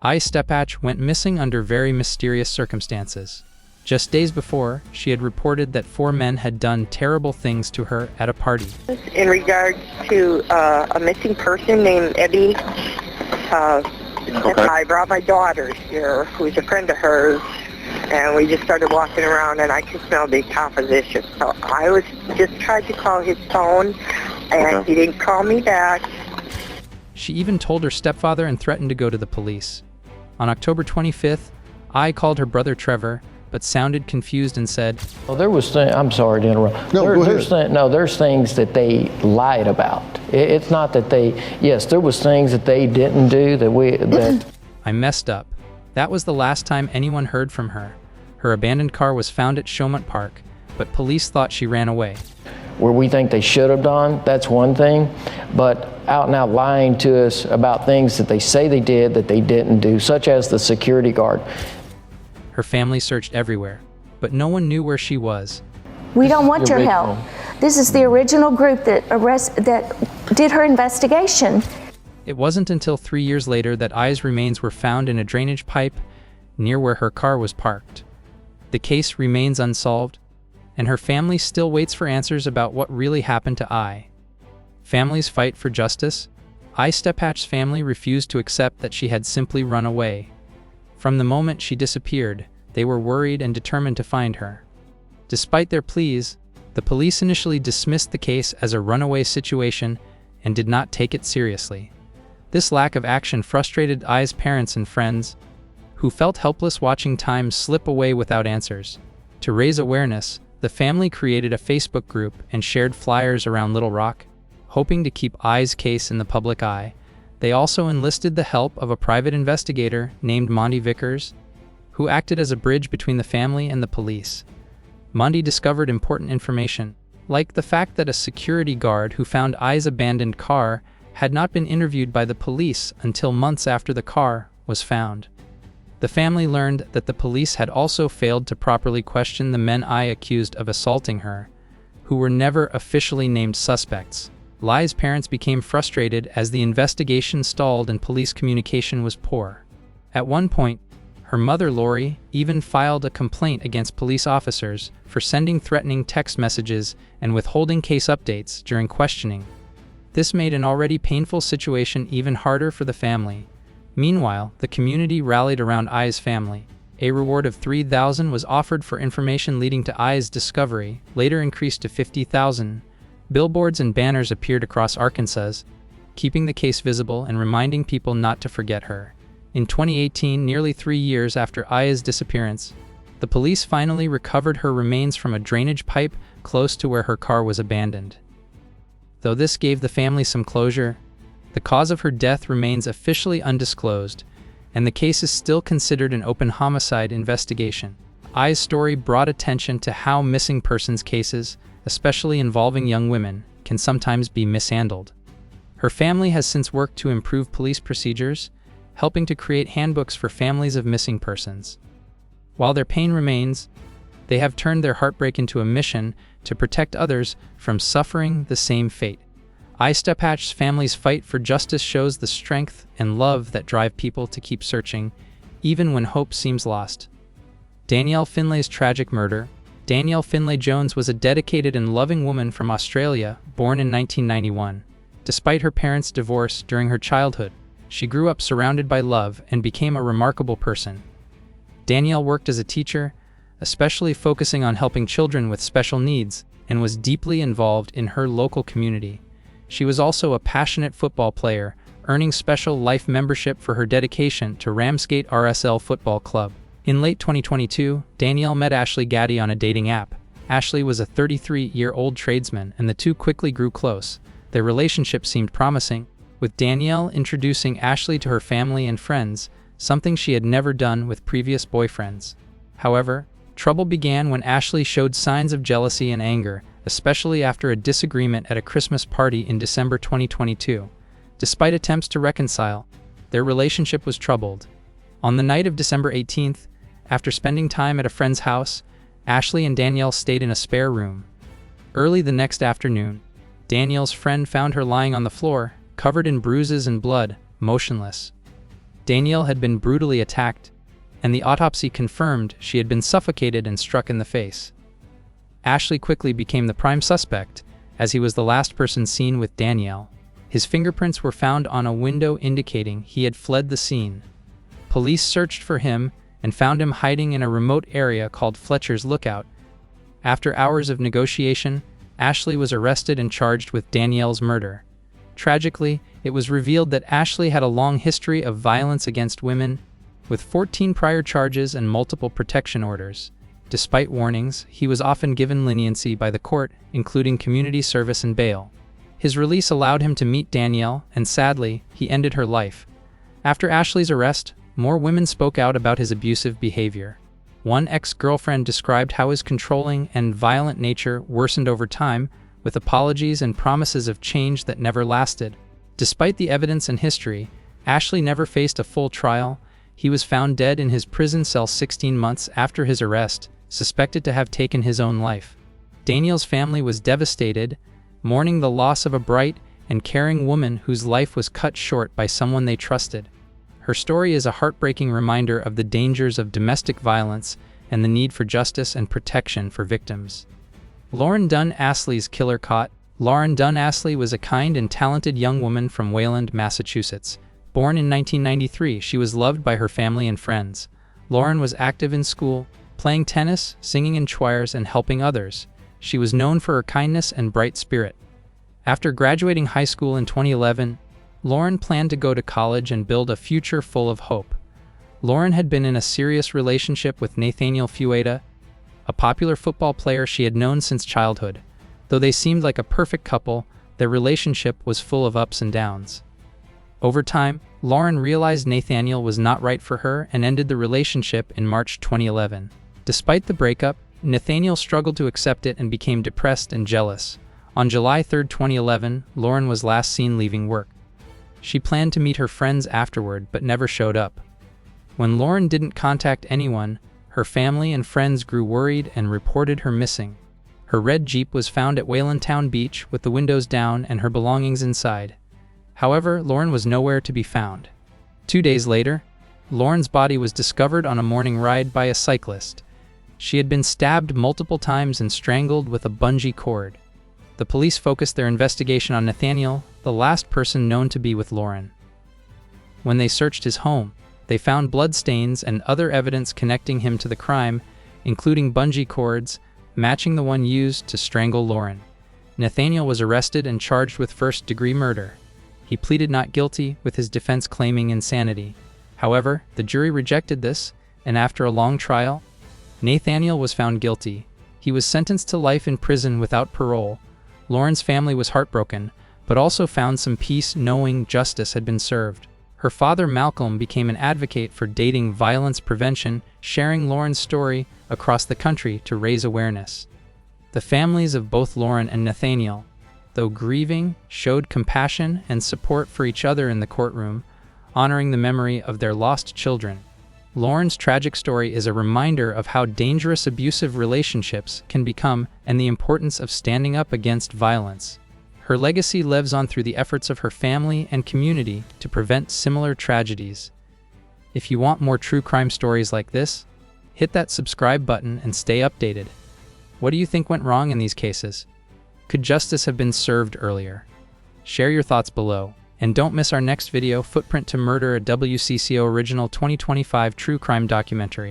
Ebby Steppach went missing under very mysterious circumstances. Just days before, she had reported that 4 men had done terrible things to her at a party. In regards to a missing person named Ebby, I brought my daughter here, who's a friend of hers, and we just started walking around, and I could smell decomposition. So I was just tried to call his phone, and he didn't call me back. She even told her stepfather and threatened to go to the police. On October 25th, I called her brother Trevor, but sounded confused and said, Well, there was I'm sorry to interrupt. No, there's things that they lied about. It's not that yes, there was things that they didn't do that I messed up. That was the last time anyone heard from her. Her abandoned car was found at Showmont Park, but police thought she ran away. Where we think they should have done, that's one thing, but out and out lying to us about things that they say they did that they didn't do, such as the security guard. Her family searched everywhere, but no one knew where she was. We don't want your help. This is the original group that did her investigation. It wasn't until 3 years later that I's remains were found in a drainage pipe near where her car was parked. The case remains unsolved, and her family still waits for answers about what really happened to I. Families fight for justice. Ebby Steppach's family refused to accept that she had simply run away. From the moment she disappeared, they were worried and determined to find her. Despite their pleas, the police initially dismissed the case as a runaway situation and did not take it seriously. This lack of action frustrated I's parents and friends, who felt helpless watching time slip away without answers. To raise awareness, the family created a Facebook group and shared flyers around Little Rock, hoping to keep I's case in the public eye. They also enlisted the help of a private investigator named Monty Vickers, who acted as a bridge between the family and the police. Monty discovered important information, like the fact that a security guard who found I's abandoned car had not been interviewed by the police until months after the car was found. The family learned that the police had also failed to properly question the men I accused of assaulting her, who were never officially named suspects. I's parents became frustrated as the investigation stalled and police communication was poor. At one point, her mother, Lori, even filed a complaint against police officers for sending threatening text messages and withholding case updates during questioning. This made an already painful situation even harder for the family. Meanwhile, the community rallied around I's family. A reward of $3,000 was offered for information leading to I's discovery, later increased to $50,000. Billboards and banners appeared across Arkansas, keeping the case visible and reminding people not to forget her. In 2018, nearly 3 years after I's disappearance, the police finally recovered her remains from a drainage pipe close to where her car was abandoned. Though this gave the family some closure, the cause of her death remains officially undisclosed, and the case is still considered an open homicide investigation. I's story brought attention to how missing persons cases, especially involving young women, can sometimes be mishandled. Her family has since worked to improve police procedures, helping to create handbooks for families of missing persons. While their pain remains, they have turned their heartbreak into a mission to protect others from suffering the same fate. Ebby Steppach's family's fight for justice shows the strength and love that drive people to keep searching, even when hope seems lost. Danielle Finlay's tragic murder. Danielle Finlay Jones was a dedicated and loving woman from Australia, born in 1991. Despite her parents' divorce during her childhood, she grew up surrounded by love and became a remarkable person. Danielle worked as a teacher, especially focusing on helping children with special needs, and was deeply involved in her local community. She was also a passionate football player, earning special life membership for her dedication to Ramsgate RSL Football Club. In late 2022, Danielle met Ashley Gaddy on a dating app. Ashley was a 33-year-old tradesman, and the two quickly grew close. Their relationship seemed promising, with Danielle introducing Ashley to her family and friends, something she had never done with previous boyfriends. However, trouble began when Ashley showed signs of jealousy and anger, especially after a disagreement at a Christmas party in December 2022. Despite attempts to reconcile, their relationship was troubled. On the night of December 18th, after spending time at a friend's house, Ashley and Danielle stayed in a spare room. Early the next afternoon, Danielle's friend found her lying on the floor, covered in bruises and blood, motionless. Danielle had been brutally attacked, and the autopsy confirmed she had been suffocated and struck in the face. Ashley quickly became the prime suspect, as he was the last person seen with Danielle. His fingerprints were found on a window indicating he had fled the scene. Police searched for him and found him hiding in a remote area called Fletcher's Lookout. After hours of negotiation, Ashley was arrested and charged with Danielle's murder. Tragically, it was revealed that Ashley had a long history of violence against women, with 14 prior charges and multiple protection orders. Despite warnings, he was often given leniency by the court, including community service and bail. His release allowed him to meet Danielle, and sadly, he ended her life. After Ashley's arrest, more women spoke out about his abusive behavior. One ex-girlfriend described how his controlling and violent nature worsened over time, with apologies and promises of change that never lasted. Despite the evidence and history, Ashley never faced a full trial. He was found dead in his prison cell 16 months after his arrest, suspected to have taken his own life. Danielle's family was devastated, mourning the loss of a bright and caring woman whose life was cut short by someone they trusted. Her story is a heartbreaking reminder of the dangers of domestic violence and the need for justice and protection for victims. Lauren Dunn Astley's killer caught. Lauren Dunn Astley was a kind and talented young woman from Wayland, Massachusetts. Born in 1993, she was loved by her family and friends. Lauren was active in school, playing tennis, singing in choirs, and helping others. She was known for her kindness and bright spirit. After graduating high school in 2011, Lauren planned to go to college and build a future full of hope. Lauren had been in a serious relationship with Nathaniel Fueda, a popular football player she had known since childhood. Though they seemed like a perfect couple, their relationship was full of ups and downs. Over time, Lauren realized Nathaniel was not right for her and ended the relationship in March 2011. Despite the breakup, Nathaniel struggled to accept it and became depressed and jealous. On July 3, 2011, Lauren was last seen leaving work. She planned to meet her friends afterward but never showed up. When Lauren didn't contact anyone, her family and friends grew worried and reported her missing. Her red Jeep was found at Wayland Town Beach with the windows down and her belongings inside. However, Lauren was nowhere to be found. 2 days later, Lauren's body was discovered on a morning ride by a cyclist. She had been stabbed multiple times and strangled with a bungee cord. The police focused their investigation on Nathaniel, the last person known to be with Lauren. When they searched his home, they found bloodstains and other evidence connecting him to the crime, including bungee cords, matching the one used to strangle Lauren. Nathaniel was arrested and charged with first-degree murder. He pleaded not guilty, with his defense claiming insanity. However, the jury rejected this, and after a long trial, Nathaniel was found guilty. He was sentenced to life in prison without parole. Lauren's family was heartbroken, but also found some peace knowing justice had been served. Her father, Malcolm, became an advocate for dating violence prevention, sharing Lauren's story across the country to raise awareness. The families of both Lauren and Nathaniel, though grieving, showed compassion and support for each other in the courtroom, honoring the memory of their lost children. Lauren's tragic story is a reminder of how dangerous abusive relationships can become and the importance of standing up against violence. Her legacy lives on through the efforts of her family and community to prevent similar tragedies. If you want more true crime stories like this, hit that subscribe button and stay updated. What do you think went wrong in these cases? Could justice have been served earlier? Share your thoughts below. And don't miss our next video, Footprint to Murder, a WCCO original 2025 true crime documentary.